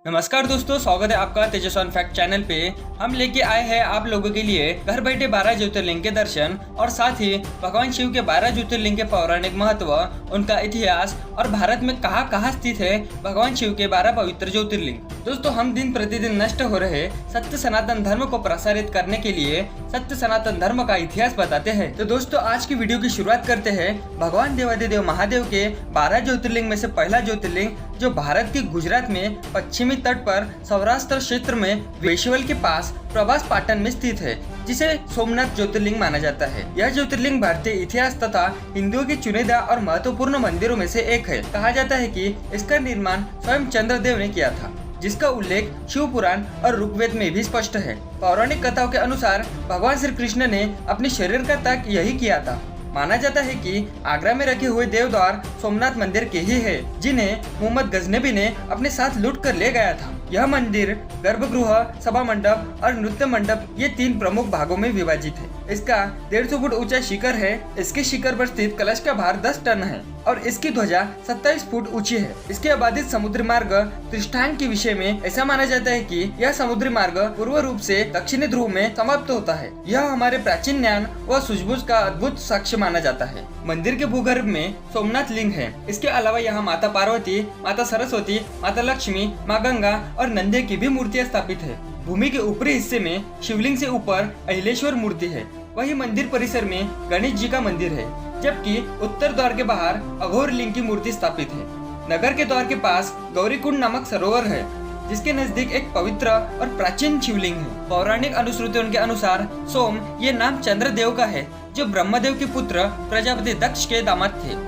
नमस्कार दोस्तों, स्वागत है आपका तेजस्वन फैक्ट चैनल पे। हम लेके आए हैं आप लोगों के लिए घर बैठे 12 ज्योतिर्लिंग के दर्शन और साथ ही भगवान शिव के 12 ज्योतिर्लिंग के पौराणिक महत्व, उनका इतिहास और भारत में कहाँ कहाँ स्थित है भगवान शिव के 12 पवित्र ज्योतिर्लिंग। दोस्तों, हम दिन प्रतिदिन नष्ट हो रहे सत्य सनातन धर्म को प्रसारित करने के लिए सत्य सनातन धर्म का इतिहास बताते हैं। तो दोस्तों, आज की वीडियो की शुरुआत करते हैं भगवान देवादिदेव महादेव के 12 ज्योतिर्लिंग में से पहला ज्योतिर्लिंग, जो भारत के गुजरात में पश्चिमी तट पर सौराष्ट्र क्षेत्र में वेशिवल के पास प्रभास पाटन में स्थित है, जिसे सोमनाथ ज्योतिर्लिंग माना जाता है। यह ज्योतिर्लिंग भारतीय इतिहास तथा हिंदुओं के चुनिंदा और महत्वपूर्ण मंदिरों में से एक है। कहा जाता है कि इसका निर्माण स्वयं चंद्रदेव ने किया था, जिसका उल्लेख शिव पुराण और ऋग्वेद में भी स्पष्ट है। पौराणिक कथाओं के अनुसार भगवान श्री कृष्ण ने अपने शरीर का त्याग यही किया था। माना जाता है कि आगरा में रखे हुए देवद्वार सोमनाथ मंदिर के ही है, जिन्हें मोहम्मद गजनबी ने अपने साथ लूट कर ले गया था। यह मंदिर गर्भगृह, सभा मंडप और नृत्य मंडप ये 3 प्रमुख भागों में विभाजित है। इसका 150 फुट ऊंचा शिखर है। इसके शिखर पर स्थित कलश का भार 10 टन है और इसकी ध्वजा 27 फुट ऊंची है। इसके आबादित समुद्री मार्ग त्रिष्ठांग के विषय में ऐसा माना जाता है कि यह समुद्री मार्ग पूर्व रूप से दक्षिणी ध्रुव में समाप्त होता है। यह हमारे प्राचीन ज्ञान व सूझबूझ का अद्भुत साक्ष्य माना जाता है। मंदिर के भूगर्भ में सोमनाथ लिंग है। इसके अलावा यहाँ माता पार्वती, माता सरस्वती, माता लक्ष्मी, माँ गंगा और नंदे की भी मूर्तियाँ स्थापित है। भूमि के ऊपरी हिस्से में शिवलिंग से ऊपर अहिलेश्वर मूर्ति है। वही मंदिर परिसर में गणेश जी का मंदिर है, जबकि उत्तर द्वार के बाहर अघोर लिंग की मूर्ति स्थापित है। नगर के द्वार के पास गौरीकुंड नामक सरोवर है, जिसके नजदीक एक पवित्र और प्राचीन शिवलिंग है। पौराणिक अनुश्रुतियों के अनुसार सोम ये नाम चंद्रदेव का है, जो ब्रह्मदेव के पुत्र प्रजापति दक्ष के दामाद थे।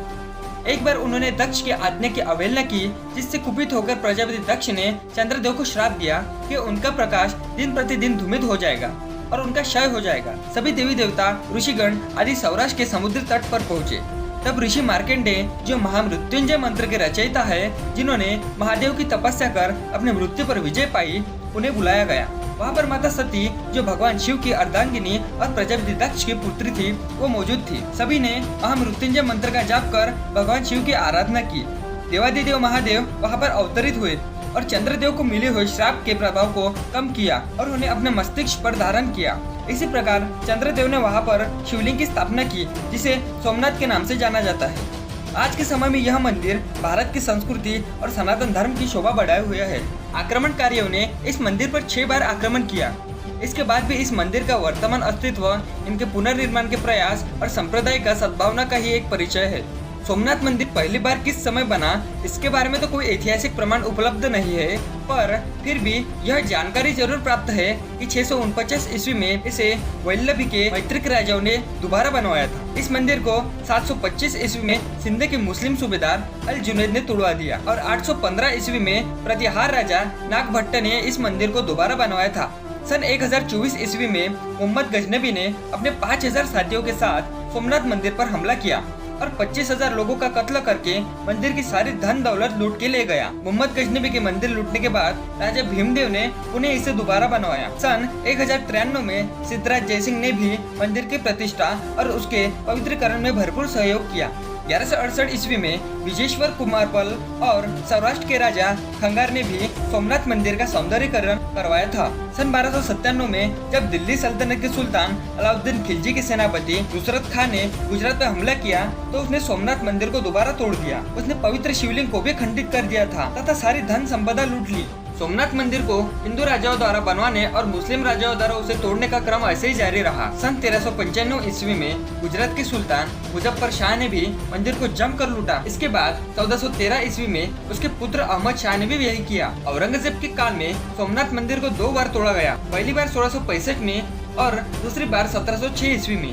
एक बार उन्होंने दक्ष की आज्ञा की अवहेलना की, जिससे कुपित होकर प्रजापति दक्ष ने चंद्रदेव को श्राप दिया कि उनका प्रकाश दिन प्रतिदिन धूमित हो जाएगा और उनका क्षय हो जाएगा। सभी देवी देवता, ऋषिगण आदि सौराष्ट्र के समुद्री तट पर पहुँचे। तब ऋषि मार्कंडेय, जो महामृत्युंजय मंत्र के रचयिता है, जिन्होंने महादेव की तपस्या कर अपने मृत्यु पर विजय पाई, उन्हें बुलाया गया। वहाँ पर माता सती, जो भगवान शिव की अर्धांगिनी और प्रजापति दक्ष की पुत्री थी, वो मौजूद थी। सभी ने महामृत्युंजय मंत्र का जाप कर भगवान शिव की आराधना की। देवादिदेव महादेव वहाँ पर अवतरित हुए और चंद्रदेव को मिले हुए श्राप के प्रभाव को कम किया और उन्हें अपने मस्तिष्क पर धारण किया। इसी प्रकार चंद्रदेव ने वहाँ पर शिवलिंग की स्थापना की, जिसे सोमनाथ के नाम से जाना जाता है। आज के समय में यह मंदिर भारत की संस्कृति और सनातन धर्म की शोभा बढ़ाए हुए है। आक्रमणकारियों ने इस मंदिर पर 6 बार आक्रमण किया। इसके बाद भी इस मंदिर का वर्तमान अस्तित्व इनके पुनर्निर्माण के प्रयास और संप्रदाय का सद्भावना का ही एक परिचय है। सोमनाथ मंदिर पहली बार किस समय बना, इसके बारे में तो कोई ऐतिहासिक प्रमाण उपलब्ध नहीं है, पर फिर भी यह जानकारी जरूर प्राप्त है कि 649 ईस्वी में इसे वल्लभी के मैत्रिक राजाओं ने दोबारा बनवाया था। इस मंदिर को 725 ईस्वी में सिंध के मुस्लिम सूबेदार अल जुनैद ने तोड़वा दिया और 815 ईस्वी में प्रतिहार राजा नागभट्ट ने इस मंदिर को दोबारा बनवाया था। सन 1024 ईस्वी में मोहम्मद गजनबी ने अपने 5000 साथियों के साथ सोमनाथ मंदिर पर हमला किया और 25,000 लोगों का कत्ल करके मंदिर की सारी धन दौलत लूट के ले गया। मोहम्मद गजनबी के मंदिर लूटने के बाद राजा भीमदेव ने उन्हें इसे दोबारा बनवाया। सन 1093 में सिद्धराज जयसिंह ने भी मंदिर की प्रतिष्ठा और उसके पवित्रीकरण में भरपूर सहयोग किया। 1168 ईस्वी में विजेश्वर कुमार पल और सौराष्ट्र के राजा खंगार ने भी सोमनाथ मंदिर का सौंदर्यीकरण करवाया था। सन 1297 में जब दिल्ली सल्तनत के सुल्तान अलाउद्दीन खिलजी के सेनापति नुसरत खान ने गुजरात पर हमला किया, तो उसने सोमनाथ मंदिर को दोबारा तोड़ दिया। उसने पवित्र शिवलिंग को भी खंडित कर दिया था तथा सारी धन संपदा लूट ली। सोमनाथ मंदिर को हिंदू राजाओं द्वारा बनवाने और मुस्लिम राजाओं द्वारा उसे तोड़ने का क्रम ऐसे ही जारी रहा। सन 1395 ईस्वी में गुजरात के सुल्तान मुजफ्फर शाह ने भी मंदिर को जमकर लूटा। इसके बाद 1413 ईस्वी में उसके पुत्र अहमद शाह ने भी यही किया। औरंगजेब के काल में सोमनाथ मंदिर को 2 बार तोड़ा गया, पहली बार 1665 में और दूसरी बार 1706 ईस्वी में।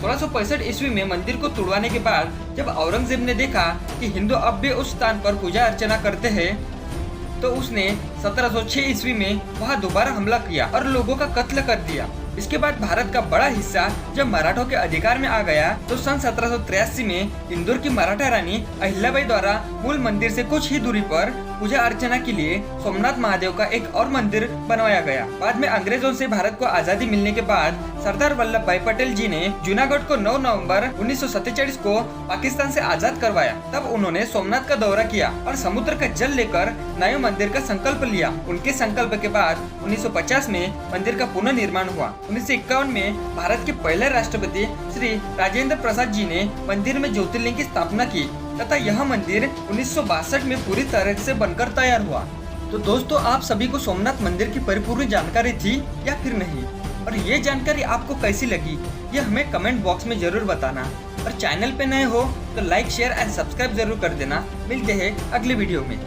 1665 ईस्वी में मंदिर को तोड़वाने के बाद जब औरंगजेब ने देखा कि हिंदू अब भी उस स्थान पर पूजा अर्चना करते हैं, तो उसने 1706 ईस्वी में वहां दोबारा हमला किया और लोगों का कत्ल कर दिया। इसके बाद भारत का बड़ा हिस्सा जब मराठों के अधिकार में आ गया, तो सन 1783 में इंदौर की मराठा रानी अहिल्याबाई द्वारा मूल मंदिर से कुछ ही दूरी पर पूजा अर्चना के लिए सोमनाथ महादेव का एक और मंदिर बनवाया गया। बाद में अंग्रेजों से भारत को आजादी मिलने के बाद सरदार वल्लभ भाई पटेल जी ने जूनागढ़ को 9 नवंबर 1947 को पाकिस्तान से आजाद करवाया। तब उन्होंने सोमनाथ का दौरा किया और समुद्र का जल लेकर नए मंदिर का संकल्प लिया। उनके संकल्प के बाद 1950 में मंदिर का पुनर्निर्माण हुआ। 1951 में भारत के पहले राष्ट्रपति श्री राजेंद्र प्रसाद जी ने मंदिर में ज्योतिर्लिंग की स्थापना की तथा यह मंदिर 1962 में पूरी तरह से बनकर तैयार हुआ। तो दोस्तों, आप सभी को सोमनाथ मंदिर की परिपूर्ण जानकारी थी या फिर नहीं, और ये जानकारी आपको कैसी लगी ये हमें कमेंट बॉक्स में जरूर बताना। और चैनल पे नए हो तो लाइक शेयर एंड सब्सक्राइब जरूर कर देना। मिलते हैं अगले वीडियो में।